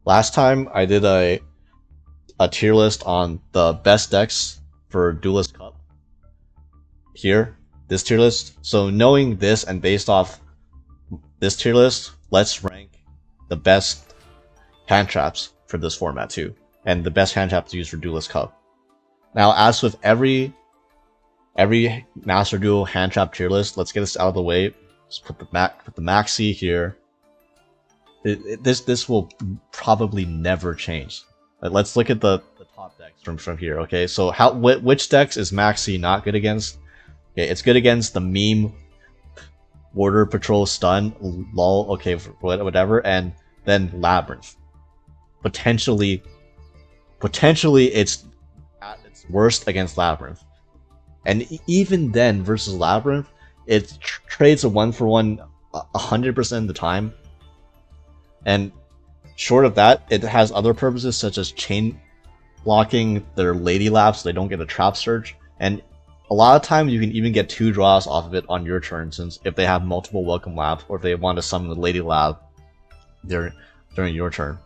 last time I did a tier list on the best decks for Duelist Cup. Here, this tier list. So knowing this and based off this tier list, let's rank the best hand traps for this format too, and the best hand traps to use for Duelist Cup. Now, as with every Master Duel hand trap tier list, let's get this out of the way. Just put the Maxx C here. This will probably never change. Let's look at the top decks from here. Okay, so which decks is Maxx C not good against? Okay, it's good against the meme Border Patrol Stun, lol, okay, whatever, and then Labyrinth. Potentially it's at its worst against Labyrinth. And even then, versus Labyrinth, it trades a 1-for-1 100% of the time. And short of that, it has other purposes such as chain blocking their Lady Lab so they don't get a trap surge. And a lot of times you can even get 2 draws off of it on your turn, since if they have multiple Welcome Labs or if they want to summon the Lady Lab during your turn.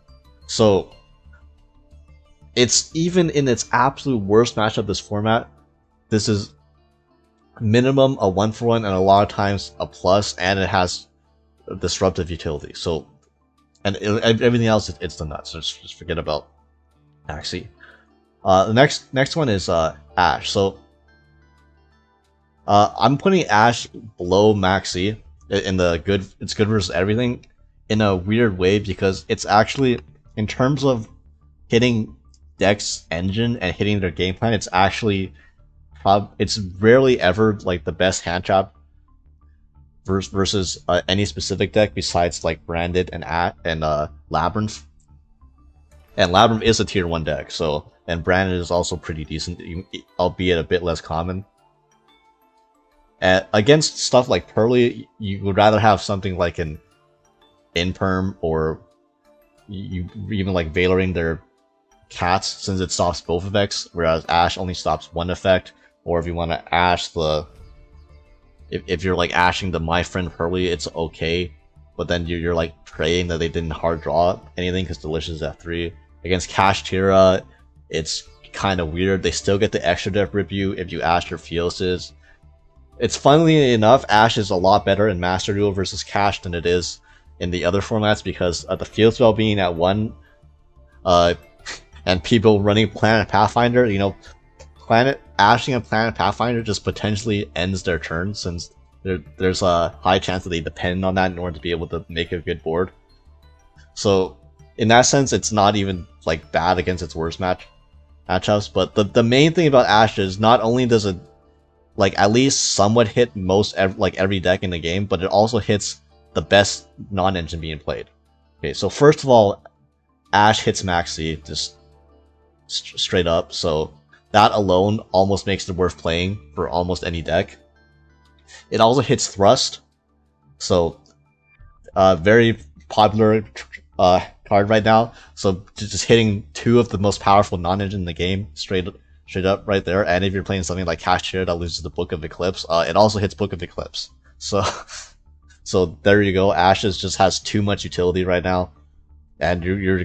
So it's even in its absolute worst matchup this format, this is minimum a 1-for-1 and a lot of times a plus, and it has disruptive utility. So everything else, it's the nuts. So just forget about Maxx C. The next one is Ashe. So I'm putting Ashe below Maxx C in the good. It's good versus everything in a weird way, because it's actually, in terms of hitting deck's engine and hitting their game plan, it's actually it's rarely ever like the best hand trap versus any specific deck besides like Branded and Labyrinth. And Labyrinth is a tier 1 deck, so, and Branded is also pretty decent, albeit a bit less common. Against stuff like Pearly, you would rather have something like an Imperm, or you even like Valoring their Cats, since it stops both effects, whereas Ashe only stops one effect. Or if you want to Ashe the... If you're like ashing the My Friend Pearly, it's okay. But then you're like praying that they didn't hard draw anything because Delicious is F3. Against Kashtira, it's kind of weird. They still get the extra def rip you if you Ashe your Fioses. It's funnily enough, Ashe is a lot better in Master Duel versus Cash than it is in the other formats, because the field spell being at 1, and people running Planet Pathfinder, you know, Ashing a Planet Pathfinder just potentially ends their turn, since there's a high chance that they depend on that in order to be able to make a good board. So in that sense, it's not even like bad against its worst matchups. But the main thing about Ashe is not only does it like at least somewhat hit every deck in the game, but it also hits the best non-engine being played. Okay, so first of all, Ashe hits Maxx C just straight up, so that alone almost makes it worth playing for almost any deck. It also hits Thrust, so very popular card right now. So just hitting 2 of the most powerful non-engine in the game straight up right there. And if you're playing something like Kashtira that loses the Book of Eclipse, it also hits Book of Eclipse. So there you go. Ashe just has too much utility right now, and you're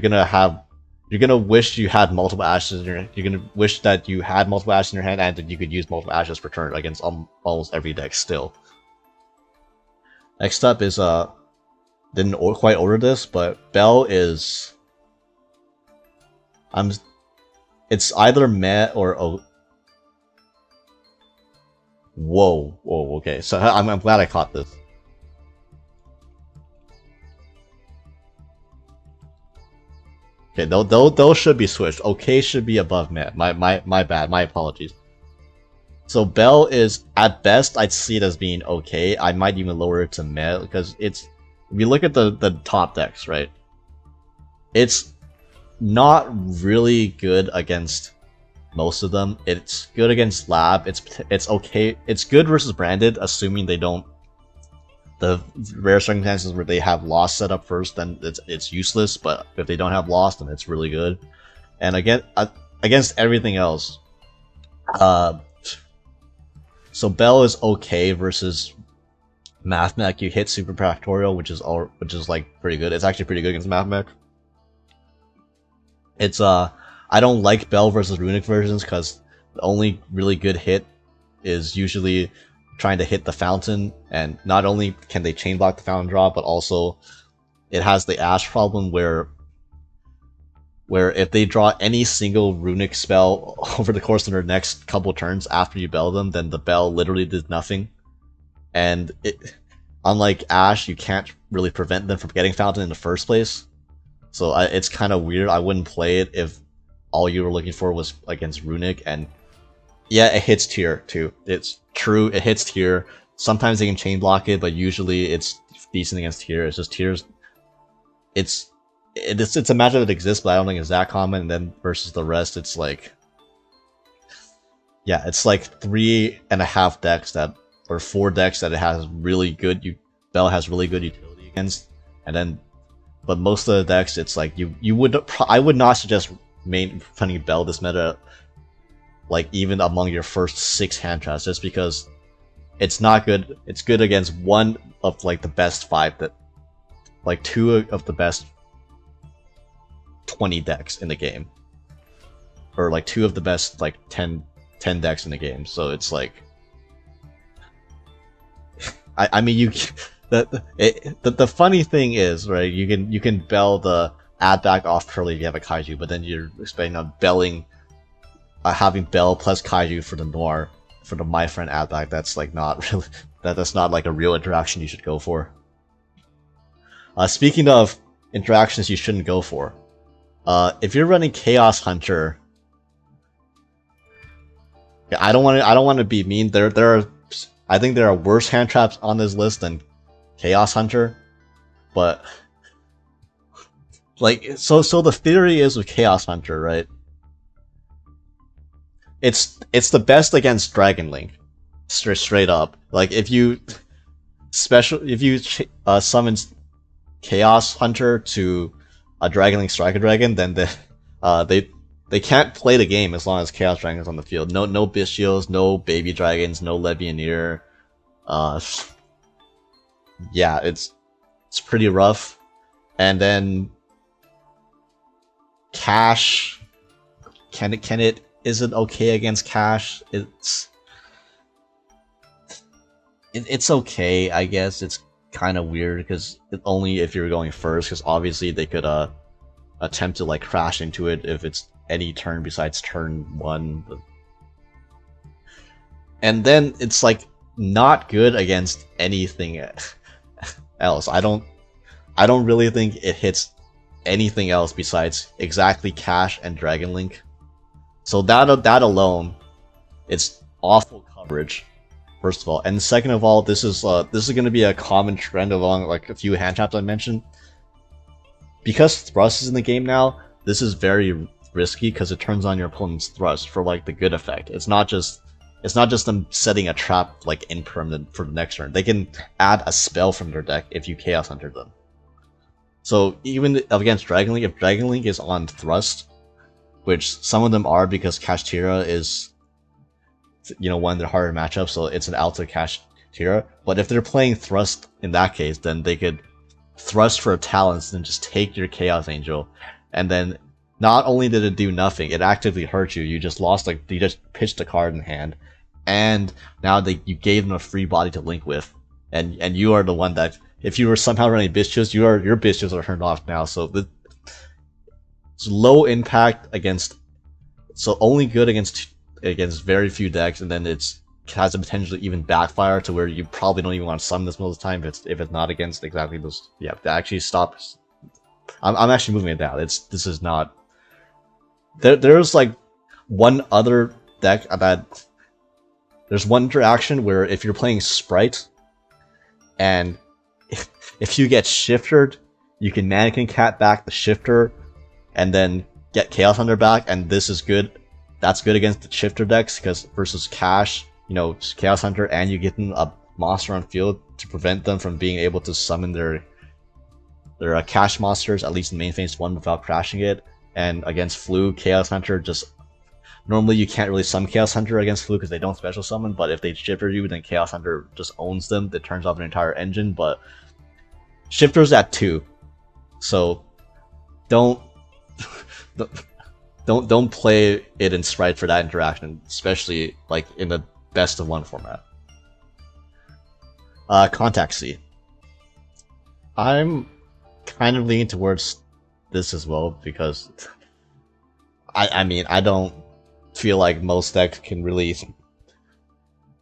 gonna wish you had multiple Ashes in your hand. You're gonna wish that you had multiple Ashes in your hand and that you could use multiple Ashes per turn against almost every deck still. Next up is didn't quite order this, but Belle is it's either meh or whoa, okay. So I'm glad I caught this. Okay, those should be switched. Okay should be above meh. My bad. My apologies. So Belle is, at best, I'd see it as being okay. I might even lower it to meh, because it's, if you look at the top decks, right? It's not really good against most of them. It's good against Lab. It's okay. It's good versus Branded, assuming they don't. The rare circumstances where they have Lost set up first, then it's useless. But if they don't have Lost, then it's really good. And again, against everything else, so Belle is okay versus Mathmech. You hit Super Factorial, which is like pretty good. It's actually pretty good against Mathmech. It's I don't like Belle versus Runic versions because the only really good hit is usually trying to hit the fountain, and not only can they chain block the fountain draw, but also it has the Ash problem where if they draw any single runic spell over the course of their next couple turns after you Belle them, then the Belle literally did nothing. And unlike Ash, you can't really prevent them from getting fountain in the first place. So it's kind of weird. I wouldn't play it if all you were looking for was against runic. And yeah, it hits tier too. It's true, it hits tier. Sometimes they can chain block it, but usually it's decent against tier. It's just tiers. It's a matchup that exists, but I don't think it's that common. And then versus the rest, it's like, yeah, it's like 3.5 decks that, or 4 decks that it has really good. Belle has really good utility against, and then, but most of the decks, it's like I would not suggest running Belle this meta, like even among your first 6 hand traps, just because it's not good. It's good against one of like the best 5 that, like 2 of the best 20 decks in the game, or like 2 of the best like 10 decks in the game. So it's like, I mean, the funny thing is, right, you can Belle the add back off Curly if you have a Kaiju, but then you're expecting on belling, having Belle plus Kaiju for the Noir, for the My Friend add back. That's like not really, that's not like a real interaction you should go for. Speaking of interactions you shouldn't go for, if you're running Chaos Hunter, yeah, I don't want to be mean. I think there are worse hand traps on this list than Chaos Hunter, but like, so the theory is with Chaos Hunter, right? It's the best against Dragon Link, straight up. Like if you summon Chaos Hunter to a Dragon Link Striker Dragon, then they can't play the game as long as Chaos Dragon is on the field. No Bystials, no Baby Dragons, no Levianeer. Yeah, it's pretty rough. And then Cash, is it okay against Cash? It's okay, I guess. It's kind of weird because only if you're going first, because obviously they could attempt to like crash into it if it's any turn besides turn 1. And then it's like not good against anything else. I don't really think it hits anything else besides exactly Cash and Dragon Link. So that alone, it's awful coverage, first of all. And second of all, this is going to be a common trend along like a few hand traps I mentioned. Because thrust is in the game now, this is very risky because it turns on your opponent's thrust for like the good effect. It's not just them setting a trap like impermanent for the next turn. They can add a spell from their deck if you Chaos Hunter them. So even against Dragon Link, if Dragon Link is on thrust, which some of them are because Kashtira is, one of their harder matchups, so it's an Alta Kashtira. But if they're playing thrust in that case, then they could thrust for a talents and just take your Chaos Angel, and then not only did it do nothing, it actively hurt you. You just lost, like, you just pitched a card in hand, and now you gave them a free body to link with, and you are the one that, if you were somehow running Bystials, your Bystials are turned off now. So it's low impact against, so only good against very few decks, and then it has the potential to even backfire to where you probably don't even want to summon this most of the time if it's not against exactly those. Yeah, that actually stops. I'm actually moving it down. This is not. There's like one other deck that there's one interaction where if you're playing Sprite and if you get shifted, you can Mannequin Cat back the shifter and then get Chaos Hunter back, and this is good. That's good against the shifter decks because versus Cash, Chaos Hunter, and you get them a monster on field to prevent them from being able to summon their Cash monsters, at least in main phase 1, without crashing it. And against Flu, Chaos Hunter just... Normally you can't really summon Chaos Hunter against Flu because they don't special summon, but if they shifter you, then Chaos Hunter just owns them. It turns off an entire engine, but shifter's at 2. So don't don't play it in Sprite for that interaction, especially like in the best of one format. Contact C. I'm kind of leaning towards this as well because I mean I don't feel like most decks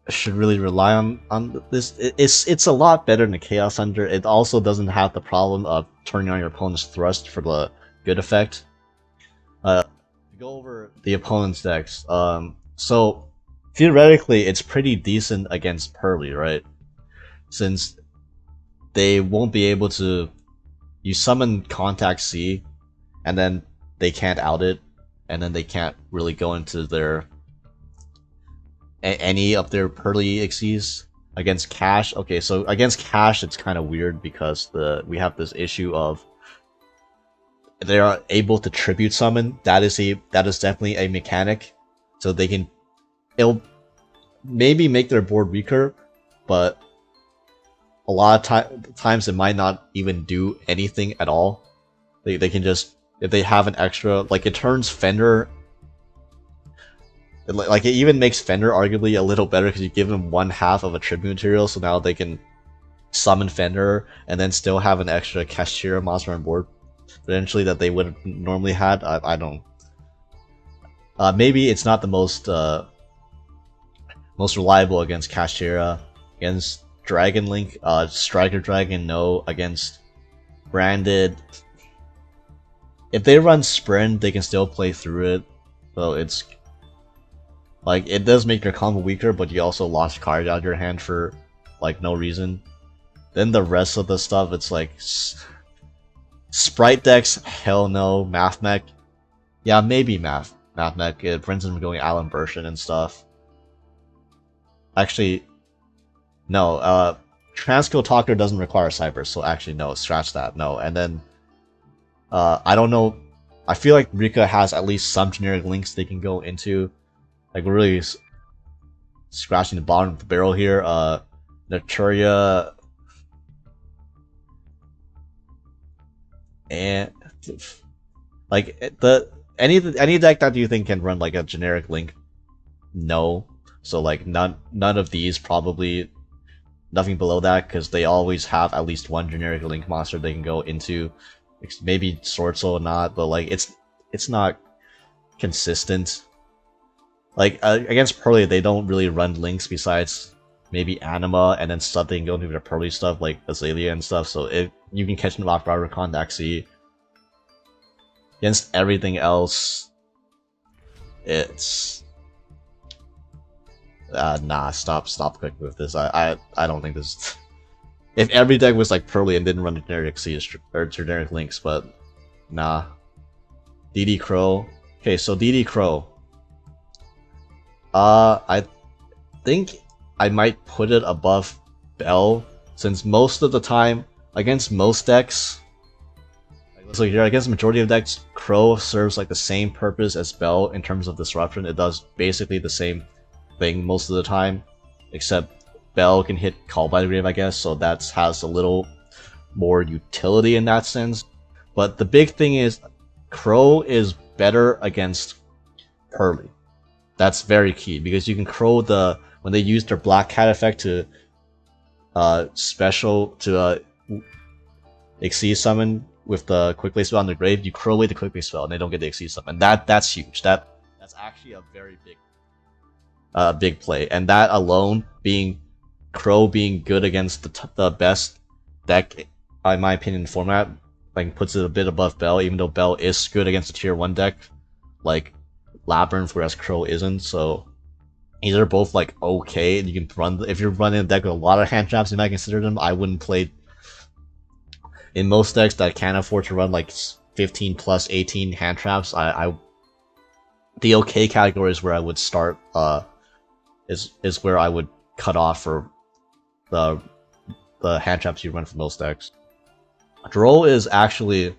should really rely on this. It's a lot better than Chaos Hunter. It also doesn't have the problem of turning on your opponent's thrust for the good effect. To go over the opponent's decks, so theoretically it's pretty decent against Pearly, right? Since they won't be able to, you summon Contact C, and then they can't out it, and then they can't really go into their any of their Pearly Ixies. Against Cash, okay, so against Cash it's kind of weird because we have this issue of they are able to tribute summon. That is definitely a mechanic, so it'll maybe make their board weaker, but a lot of times it might not even do anything at all. They can just, if they have an extra, like it turns Fender, like it even makes Fender arguably a little better because you give them 1/2 of a tribute material, so now they can summon Fender and then still have an extra Kashtira monster on board potentially that they would have normally had. I don't. Maybe it's not the most reliable against Kashtira. Against Dragon Link, Striker Dragon, no. Against Branded, if they run Sprint, they can still play through it. So it's like it does make your combo weaker, but you also lost cards out of your hand for like no reason. Then the rest of the stuff, it's like Sprite decks, hell no. Math Mech, yeah, maybe Math Mech. It prevents them from going Alan Version and stuff. Actually, no. Transkill Talker doesn't require Cyber, so actually no. Scratch that, no. And then I don't know. I feel like Rika has at least some generic links they can go into. Like we're really scratching the bottom of the barrel here. Naturia and like any deck that you think can run like a generic link, no. So like none of these, probably nothing below that, because they always have at least one generic link monster they can go into. Maybe Sword Soul or not, but like it's not consistent. Like against Pearly, they don't really run links besides maybe Anima and then stuff they can go into their Pearly stuff like Azalea and stuff. So you can catch them off guard with Contact C. Against everything else, it's nah. Stop clicking with this. I don't think this. If every deck was like Pearly and didn't run generic C or generic links, but nah. DD Crow. Okay, so DD Crow. I think I might put it above Belle, since most of the time against most decks, so here against the majority of decks, Crow serves like the same purpose as Belle in terms of disruption. It does basically the same thing most of the time, except Belle can hit Call by the Grave, I guess, so that has a little more utility in that sense. But the big thing is, Crow is better against Pearly. That's very key, because you can Crow when they use their Black Cat effect to Exceed summon with the Quick Play spell on the grave, you Crow away the Quick Play spell and they don't get the Exceed summon. That's huge. That's actually a very big play, and that alone, Crow being good against the best deck, in my opinion, format, like puts it a bit above Belle, even though Belle is good against the tier 1 deck like Labyrinth, whereas Crow isn't. So these are both like okay, and you can run, if you're running a deck with a lot of hand traps, you might consider them. I wouldn't play in most decks that can't afford to run like 15 plus 18 hand traps. The okay category is where I would start, is where I would cut off for the hand traps you run for most decks. Droll is actually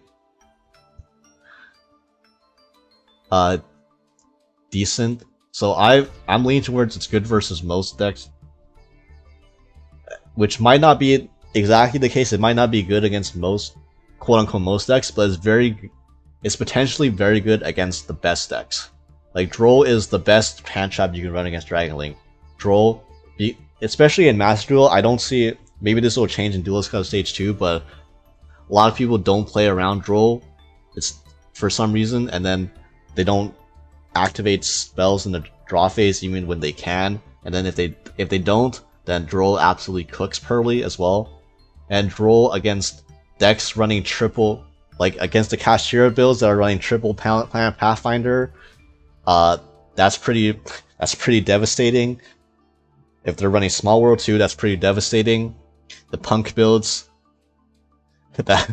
decent. So I'm leaning towards it's good versus most decks, which might not be exactly the case. It might not be good against most, quote unquote, most decks, but it's very is potentially very good against the best decks. Like, Droll is the best hand trap you can run against Dragon Link. Droll, especially in Master Duel, I don't see it. Maybe this will change in Duelist Cup Stage 2, but a lot of people don't play around Droll. It's for some reason, and then they don't activate spells in the draw phase even when they can. And then if they don't, then Droll absolutely cooks Pearly as well. And Droll against decks running triple, like against the Kashtira builds that are running triple Planet Pathfinder, that's pretty devastating. If they're running Small World too, that's pretty devastating. The Punk builds, that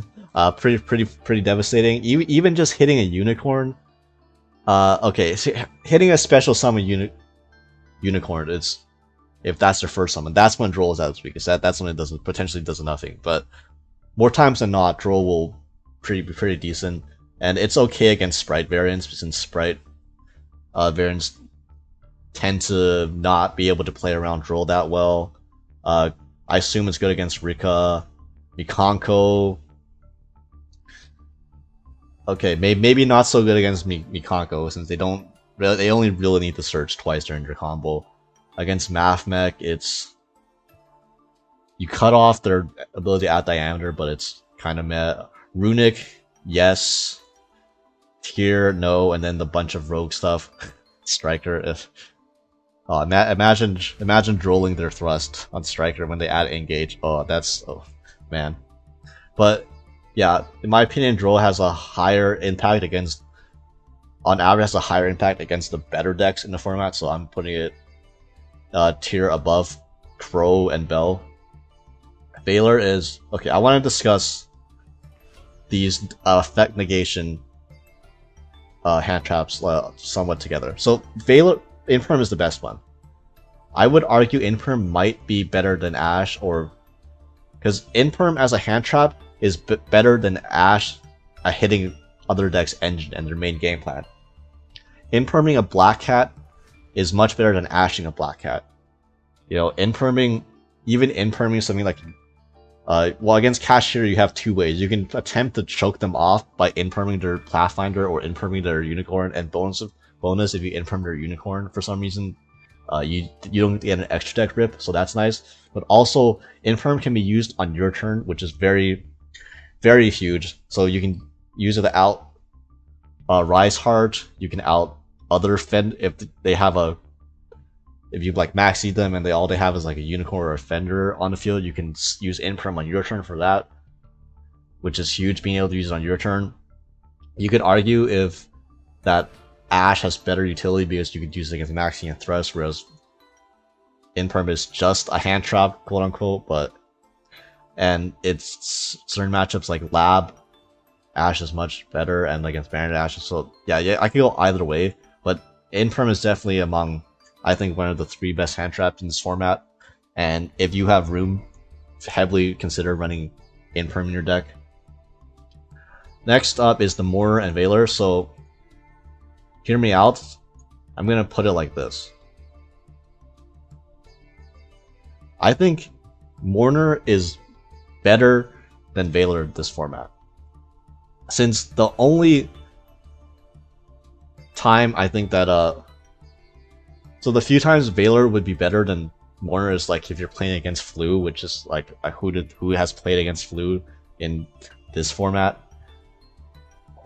pretty devastating. Even just hitting a Unicorn. Okay, so hitting a special summon Unicorn, it's if that's their first summon, that's when Droll is at its weakest. That's when it potentially does nothing. But more times than not, Droll will be pretty decent, and it's okay against Sprite variants, since Sprite variants tend to not be able to play around Droll that well. I assume it's good against Rika, Mikanko. Okay, maybe not so good against Mikanko, since they only really need to search twice during their combo. Against Mathmech, it's you cut off their ability at diameter, but it's kind of meh. Runic, yes. Tier, no, and then the bunch of rogue stuff. Striker, if imagine drolling their thrust on Striker when they add engage. Oh, man. But yeah, in my opinion, Droll has a higher impact on average has a higher impact against the better decks in the format, so I'm putting it tier above Crow and Belle. Valor is okay. I want to discuss these effect negation hand traps somewhat together. So Valor Infirm is the best one. I would argue Infirm might be better than Ash, or because Infirm as a hand trap is better than Ash at hitting other decks' engine and their main game plan. Infirming a Black Cat is much better than Ashing a Black Cat. You know, Infirming something like well, against Kashtira you have two ways. You can attempt to choke them off by infirming their Pathfinder or infirming their Unicorn, and bonus if you infirm their Unicorn for some reason, you don't get an extra deck rip, so that's nice. But also, infirm can be used on your turn, which is very, very huge. So you can use it to out Rise Heart. You can out other Fend if they have if you like Maxx C them and all they have is like a Unicorn or a Fender on the field, you can use infirm on your turn for that, which is huge, being able to use it on your turn. You could argue if that Ash has better utility because you could use it against Maxx C and Thrust, whereas infirm is just a hand trap, quote unquote. And it's certain matchups like Lab, Ash is much better, and against Bandit Ash. So yeah, I could go either way, but infirm is definitely among, I think, one of the 3 best hand traps in this format. And if you have room, heavily consider running infirm in your deck. Next up is the Mourner and Valor. So hear me out. I'm gonna put it like this. I think Mourner is better than Valor this format, since the only time I think that so the few times Valor would be better than Mourner is like if you're playing against Flu, which is like who has played against Flu in this format,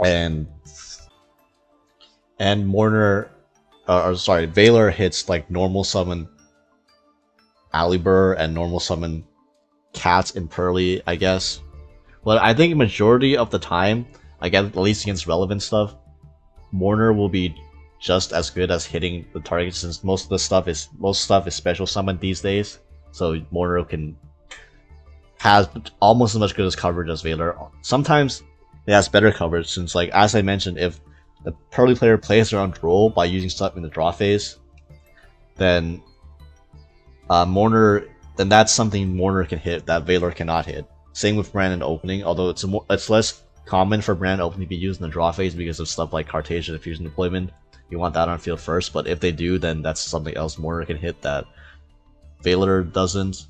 and Mourner, Valor hits like normal summon Alibur and normal summon Cats and Pearly, I guess. But I think majority of the time, at least against relevant stuff, Mourner will be just as good as hitting the target, since most stuff is special summon these days. So Mourner has almost as much good as coverage as Valor. Sometimes it has better coverage, since, like as I mentioned, if the Pearly player plays their own Droll by using stuff in the draw phase, then then that's something Mourner can hit that Valor cannot hit. Same with Brand Opening, although it's less common for Brand Opening to be used in the draw phase because of stuff like Cartesian and Fusion Deployment. You want that on field first, but if they do, then that's something else Mourner can hit that Valor doesn't.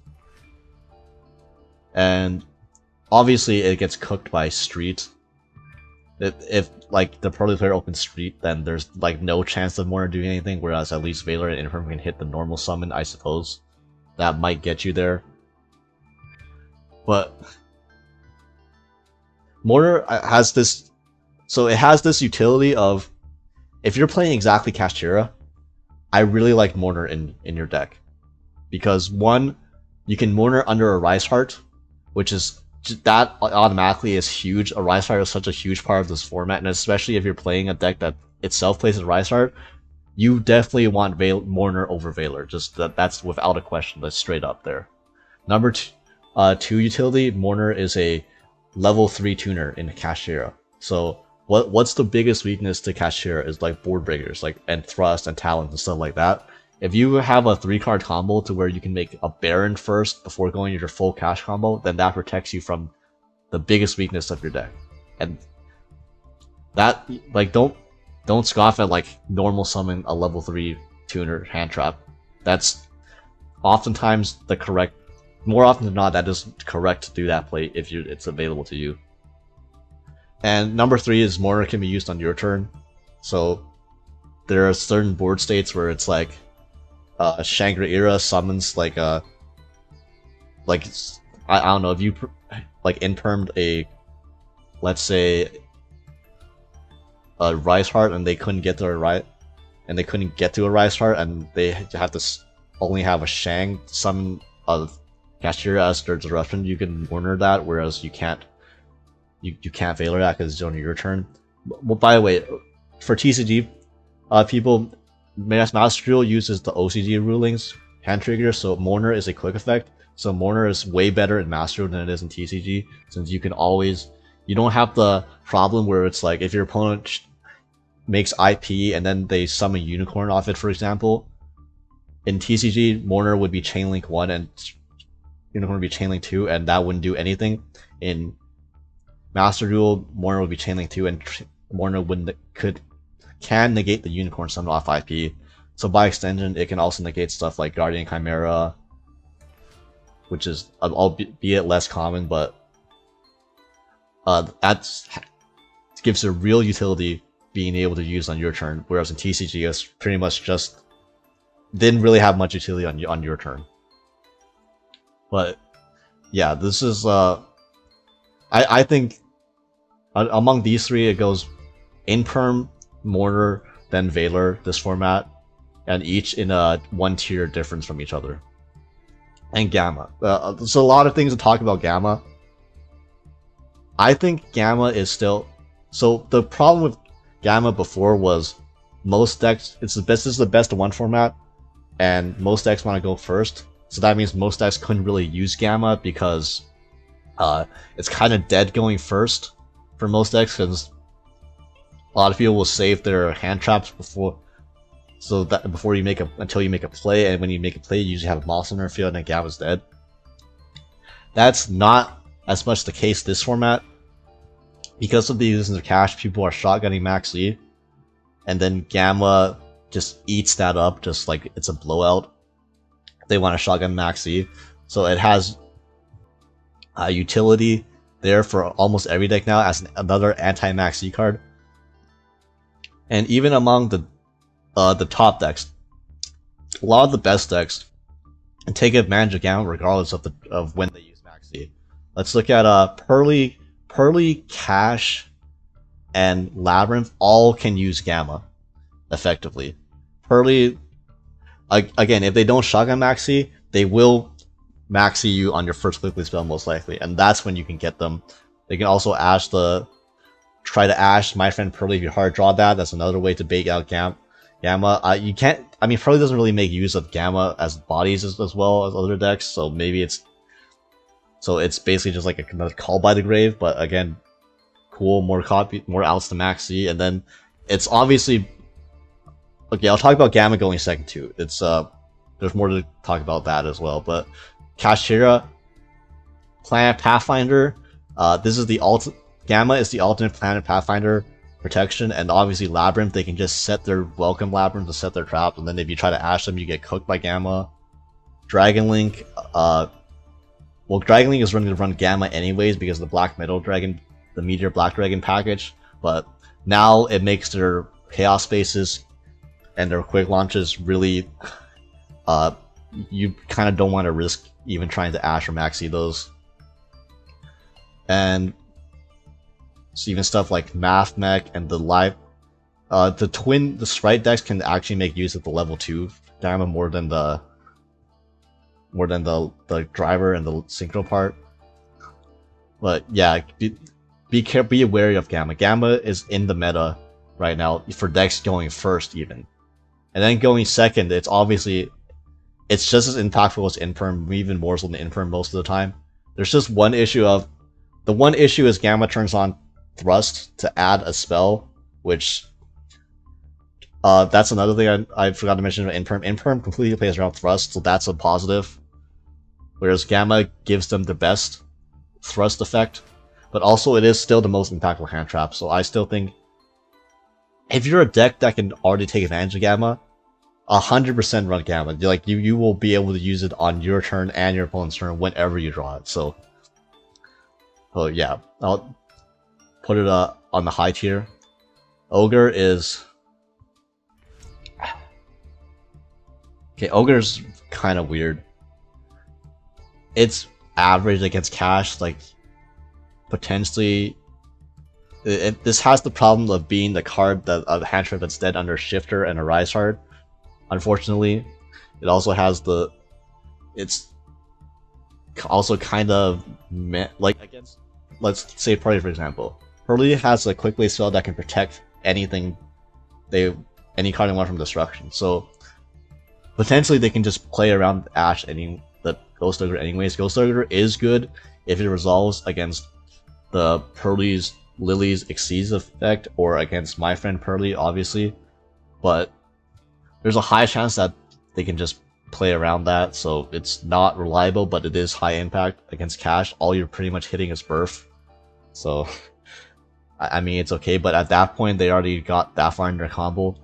And obviously it gets cooked by Street. If like the Pearly player opens Street, then there's like no chance of Mourner doing anything, whereas at least Veiler and Infirm can hit the normal summon, I suppose. That might get you there. But Mourner has this, so it has this utility of, if you're playing exactly Kashtira, I really like Mourner in your deck. Because one, you can Mourner under a Rise Heart, which is, that automatically is huge. A Rise Heart is such a huge part of this format, and especially if you're playing a deck that itself plays a Rise Heart, you definitely want Mourner over Veiler. Just that's without a question. That's straight up there. Number two utility, Mourner is a level 3 tuner in Kashtira. So what's the biggest weakness to Kashtira is like board breakers, like and thrust and talent and stuff like that. If you have a 3-card combo to where you can make a Baron first before going to your full cash combo, then that protects you from the biggest weakness of your deck. And that, like, don't scoff at like normal summon a level 3 tuner hand trap. That's oftentimes the correct, more often than not, that is correct to do that play if it's available to you. And number 3 is Mourner can be used on your turn. So there are certain board states where it's like Shangri-Ira summons like I don't know, if you like impermed a, let's say, a Rise Heart and they couldn't get to a Rise Heart and they have to only have a Shang summon of Kashtira as their disruption, you can Mourner that, whereas you can't Veiler that because it's on your turn. Well, by the way, for TCG people, Master Duel uses the OCG rulings hand trigger, so Mourner is a quick effect. So Mourner is way better in Master Duel than it is in TCG, since you don't have the problem where it's like if your opponent makes IP and then they summon Unicorn off it, for example. In TCG, Mourner would be Chainlink 1 and Unicorn would be Chainlink 2, and that wouldn't do anything. In Master Duel, Mourner would be Chainlink 2, and Mourner can negate the Unicorn summon off IP. So by extension, it can also negate stuff like Guardian Chimera, which is, albeit less common, but that gives a real utility being able to use on your turn, whereas in TCG, it's pretty much just didn't really have much utility on your turn. But yeah, this is I think among these three, it goes Imperm, Mourner, then Veiler, this format, and each in a 1-tier difference from each other. And Gamma. So a lot of things to talk about Gamma. I think Gamma is still... So the problem with Gamma before was most decks... This is the best of 1 format, and most decks want to go first. So that means most decks couldn't really use Gamma because it's kind of dead going first for most decks, because a lot of people will save their hand traps before you make until you make a play, and when you make a play, you usually have a Moss on their field, and then Gamma's dead. That's not as much the case this format. Because of the existence of cash, people are shotgunning Maxx C, and then Gamma just eats that up, just like it's a blowout. They want to shotgun Maxx C, so it has a utility there for almost every deck now as another anti-Maxx C card. And even among the top decks, a lot of the best decks take advantage of Gamma regardless of when they use Maxx C. Let's look at Pearly, Cash, and Labyrinth all can use Gamma effectively. Pearly, again, if they don't shotgun Maxx C, they will Maxx C you on your first quickly spell most likely, and that's when you can get them. They can also try to Ash My Friend Pearly if you hard draw that. That's another way to bait out Gamma. You can't. I mean, Pearly doesn't really make use of Gamma as bodies as well as other decks, so maybe it's basically just like another Call by the Grave. But again, cool, more outs to Maxx C, and then it's obviously okay. I'll talk about Gamma going second too. It's there's more to talk about that as well. But Kashtira, Planet Pathfinder. This is the Gamma is the alternate Planet Pathfinder protection, and obviously Labyrinth, they can just set their welcome Labyrinth to set their trap, and then if you try to Ash them, you get cooked by Gamma. Dragon Link, well, Dragon Link is going to run Gamma anyways because of the Black Metal Dragon, the Meteor Black Dragon package, but now it makes their chaos spaces and their quick launches really, you kind of don't want to risk even trying to Ash or Maxx C those. And so even stuff like Math Mech and the the sprite decks can actually make use of the level 2 Gamma more than the driver and the synchro part. But yeah, be wary of Gamma. Gamma is in the meta right now for decks going first even. And then going second, it's just as impactful as Infirm, even more so than Infirm most of the time. There's just one issue is Gamma turns on Thrust to add a spell, which that's another thing I forgot to mention about Infirm. Infirm completely plays around Thrust, so that's a positive. Whereas Gamma gives them the best Thrust effect, but also it is still the most impactful hand trap. So I still think if you're a deck that can already take advantage of Gamma, 100% run Gamma. Like you will be able to use it on your turn and your opponent's turn whenever you draw it. So yeah, I'll put it on the high tier. Ogre is okay. Ogre's kind of weird. It's average against cash, like potentially. This has the problem of being the card that a hand trap that's dead under Shifter and a Rise Hard. Unfortunately, it also has it's also kind of like against, let's say Pearly for example. Pearly has a quick play spell that can protect any card they want from destruction. So potentially they can just play around Ash the Ghost Ogre anyways. Ghost Ogre is good if it resolves against the Pearly's Lily's Exceeds effect or against my friend Pearly, obviously, but there's a high chance that they can just play around that, so it's not reliable, but it is high impact against cash. All you're pretty much hitting is Birth, so I mean it's okay, but at that point they already got that far in their combo.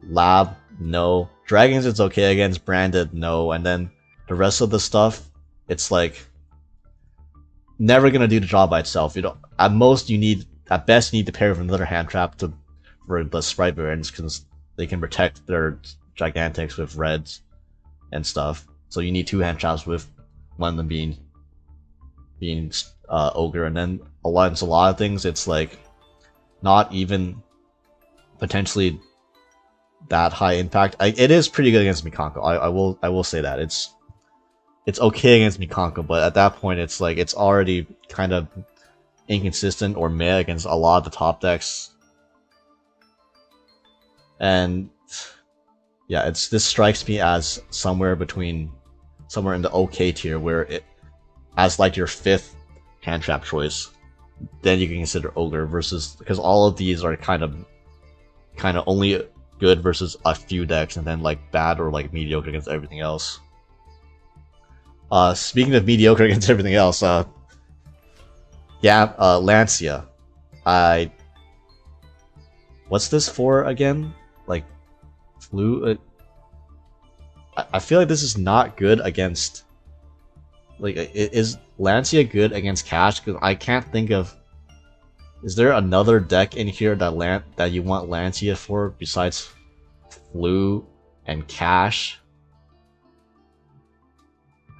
Lab, no. Dragons it's okay against. Branded, no. And then the rest of the stuff, it's like never gonna do the job by itself. You know, at best you need to pair with another hand trap for the sprite variants, because they can protect their Gigantics with reds and stuff. So you need 2 hand traps, with one of them being Ogre, and then a lot of things. It's like not even potentially that high impact. It is pretty good against Mikanko. I will say that it's okay against Mikanko, but at that point it's like it's already kind of inconsistent or meh against a lot of the top decks. And yeah, this strikes me as somewhere in the okay tier, where it as like your 5th hand trap choice. Then you can consider Ogre, versus because all of these are kind of only good versus a few decks, and then like bad or like mediocre against everything else. Speaking of mediocre against everything else, Lancea. What's this for again? Like flu? I feel like this is not good against. Like, is Lancea good against cash? Because I can't think of. Is there another deck in here that you want Lancea for besides flu and cash?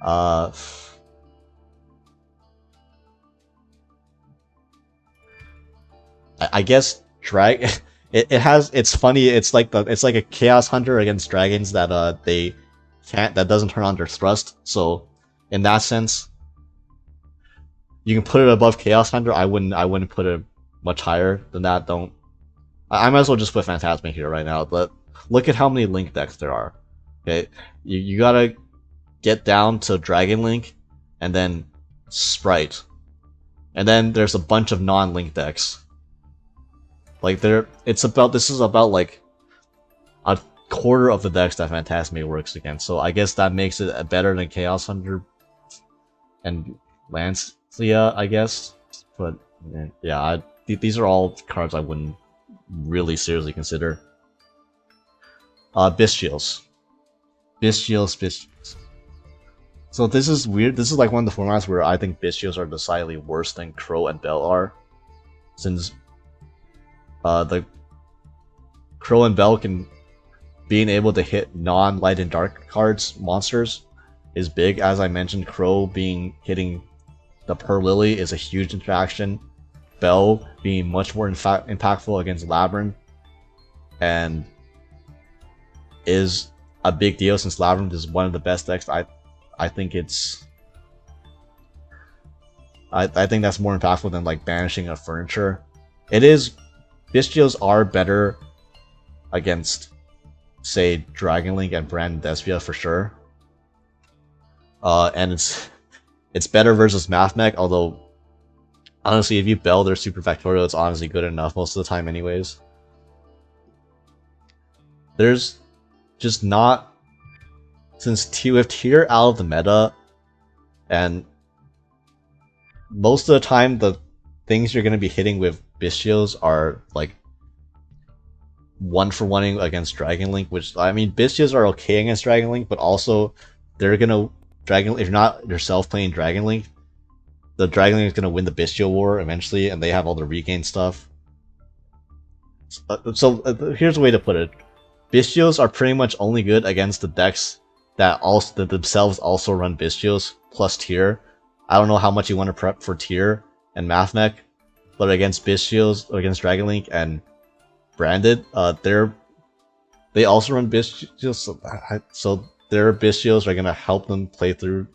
I guess it's funny. It's like a Chaos Hunter against dragons that that doesn't turn on their thrust. So in that sense, you can put it above Chaos Hunter. I wouldn't put it much higher than that. I might as well just put Phantasmic here right now. But look at how many Link decks there are. Okay, you gotta get down to Dragon Link, and then Sprite, and then there's a bunch of non-Link decks. Like this is about like a quarter of the decks that Phantasmic works against. So I guess that makes it better than Chaos Hunter and Lancea, I guess. But yeah, these are all cards I wouldn't really seriously consider. Bystials. So this is weird. This is like one of the formats where I think Bystials are decidedly worse than Crow and Belle are, since The Crow and Belle can being able to hit non-light and dark cards monsters is big. As I mentioned, Crow hitting the Per Lily is a huge interaction. Belle being much more impactful against Labyrinth and is a big deal since Labyrinth is one of the best decks. I think it's I think that's more impactful than like banishing a furniture. It is. Bystials are better against, say, Dragon Link and Brand Despia for sure. And it's better versus Mathmech, although honestly if you Belle their Super Factorial, it's honestly good enough most of the time anyways. There's just not, since with Tier out of the meta, and most of the time the things you're going to be hitting with Bystials are like 1-for-1ing against Dragon Link, which, I mean, Bystials are okay against Dragon Link, but also they're gonna if you're not yourself playing Dragon Link, the Dragon Link is gonna win the Bystial war eventually, and they have all the regain stuff. So here's a way to put it: Bystials are pretty much only good against the decks that themselves also run Bystials plus Tier. I don't know how much you want to prep for Tier and Mathmech, but against Bystials, or against Dragon Link and Branded, they also run Bystials, so their Bystials are gonna help them play through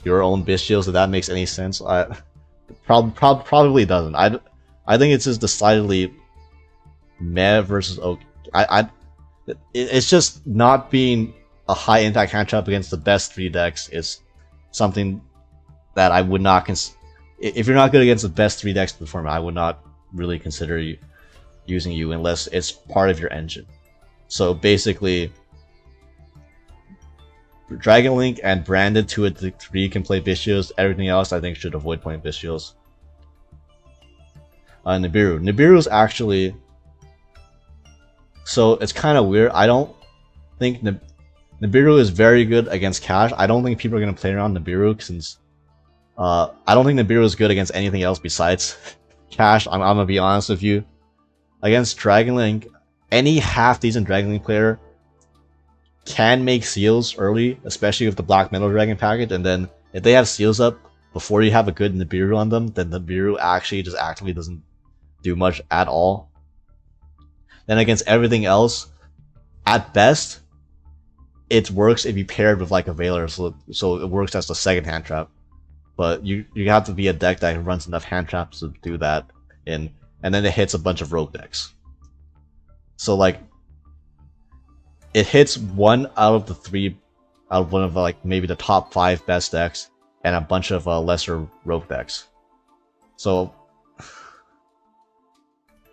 your own Bystials. If that makes any sense, probably doesn't. I think it's just decidedly meh versus okay. It's just not being a high impact hand trap against the best 3 decks is something that I would not if you're not good against the best 3 decks in the format, I would not really consider using you unless it's part of your engine. So basically, Dragon Link and Branded 2 of the 3 can play Bystials. Everything else I think should avoid playing Bystials. Nibiru is actually, so it's kind of weird. I don't think Nibiru is very good against Cash. I don't think people are going to play around Nibiru since I don't think Nibiru is good against anything else besides Cash. I'm gonna be honest with you. Against Dragon Link, any half-decent Dragon Link player can make seals early, especially with the Black Metal Dragon package, and then if they have seals up before you have a good Nibiru on them, then Nibiru actually just actively doesn't do much at all. Then against everything else, at best, it works if you pair it with like a Veiler, so it works as the second hand trap. But you have to be a deck that runs enough hand traps to do that in, and then it hits a bunch of rogue decks. So like, it hits 1 out of the 3, out of one of like maybe the top 5 best decks, and a bunch of lesser rogue decks. So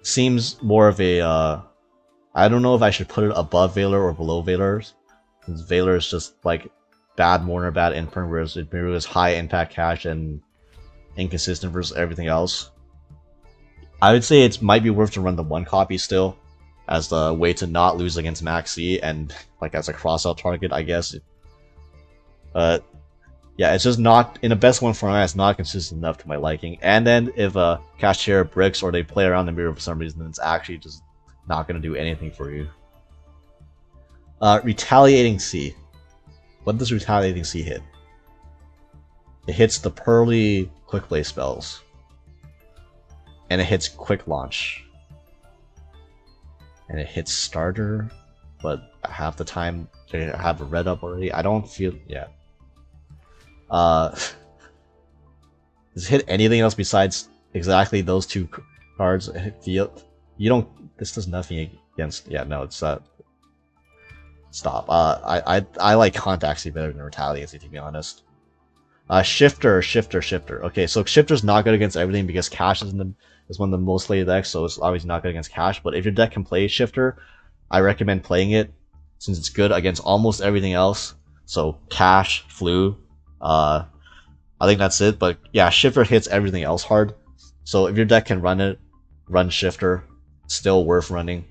seems more of a I don't know if I should put it above Veiler or below Veiler's, since Veiler is just like bad Mourner, bad Imprint, whereas Nibiru is high impact cash and inconsistent versus everything else. I would say it might be worth to run the 1 copy still, as the way to not lose against Maxx C, and like as a cross-out target, I guess. Yeah, it's just not, in the best 1 format, it's not consistent enough to my liking. And then if Cashier bricks or they play around the mirror for some reason, it's actually just not going to do anything for you. Retaliating C. What does Retaliating C hit? It hits the Pearly Quick Play spells. And it hits Quick Launch. And it hits Starter, but half the time they have a red up already. I don't feel, yeah. Does it hit anything else besides exactly those 2 cards? You don't, this does nothing against, yeah, no, it's stop. I like Contact C better than Retaliate C, to be honest. Shifter. Okay, so Shifter's not good against everything because Cash is one of the most played decks, so it's obviously not good against Cash. But if your deck can play Shifter, I recommend playing it since it's good against almost everything else. So Cash, Flu, I think that's it. But yeah, Shifter hits everything else hard. So if your deck can run Shifter, still worth running.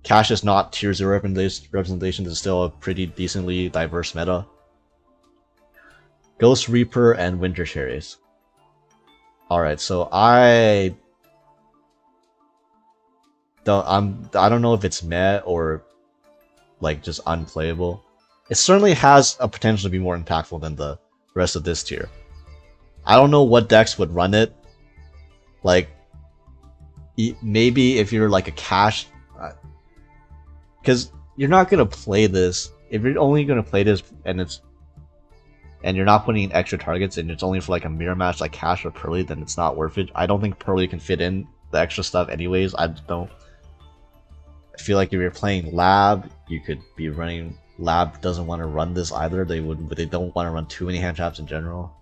Cash is not tier 0 representation, it's still a pretty decently diverse meta. Ghost Reaper and Winter Cherries. Alright, so I I don't know if it's meh or like just unplayable. It certainly has a potential to be more impactful than the rest of this tier. I don't know what decks would run it. Like, maybe if you're like a cash, because you're not gonna play this. If you're only gonna play this and you're not putting in extra targets and it's only for like a mirror match like Cash or Pearly, then it's not worth it. I don't think Pearly can fit in the extra stuff anyways. I feel like if you're playing Lab, you could be running. Lab doesn't want to run this either. They don't want to run too many hand traps in general.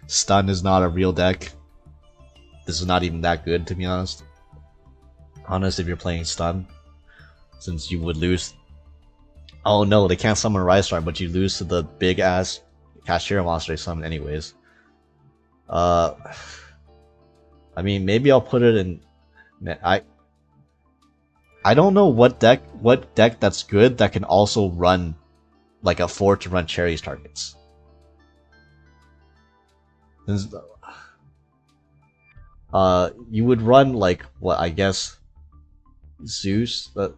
Stun is not a real deck. This is not even that good, to be honest. If you're playing Stun, since you would lose. Oh no, they can't summon Rise Star, but you lose to the big ass Cashier monster they summon anyways. I mean, maybe I'll put it in. I don't know what deck that's good that can also run like a 4 to run Cherries targets. You would run like what, I guess Zeus, but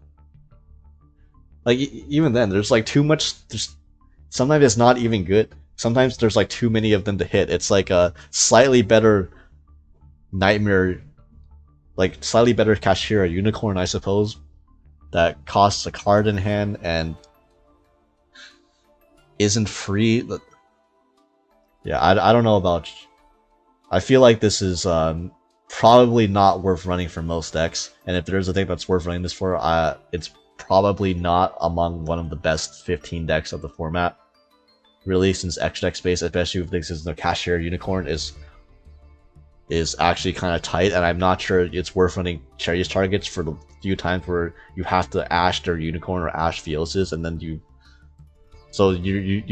like even then there's like too much. Sometimes it's not even good. Sometimes there's like too many of them to hit. It's like a slightly better Nightmare, like slightly better Cashier Unicorn, I suppose, that costs a card in hand and isn't free. Yeah, I don't know about. I feel like this is probably not worth running for most decks, and if there's a deck that's worth running this for, it's probably not among one of the best 15 decks of the format. Really, since extra deck space, especially if this is the Cashier Unicorn, is actually kind of tight, and I'm not sure it's worth running Cherries targets for the few times where you have to Ash their Unicorn or Ash Theosis, and then you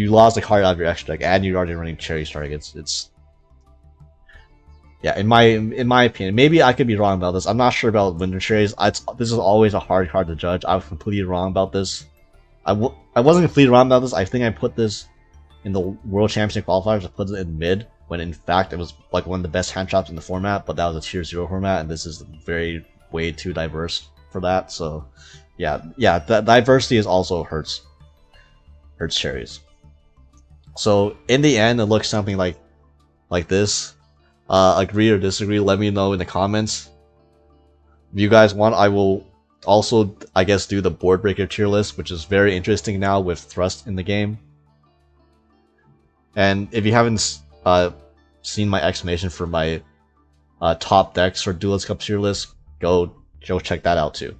lost a card out of your extra deck, and you're already running Cherries targets. It's, yeah, in my opinion, maybe I could be wrong about this. I'm not sure about Winter Cherries. This is always a hard card to judge. I was completely wrong about this. I wasn't completely wrong about this. I think I put this in the World Championship qualifiers. I put it in mid, when in fact it was like one of the best hand traps in the format, but that was a tier 0 format, and this is way too diverse for that. So yeah, the diversity is also hurts Cherries. So in the end, it looks something like this. Agree or disagree, let me know in the comments. If you guys want, I will also, I guess, do the board breaker tier list, which is very interesting now with Thrust in the game. And if you haven't seen my explanation for my top decks for Duelist Cup tier list, go check that out too.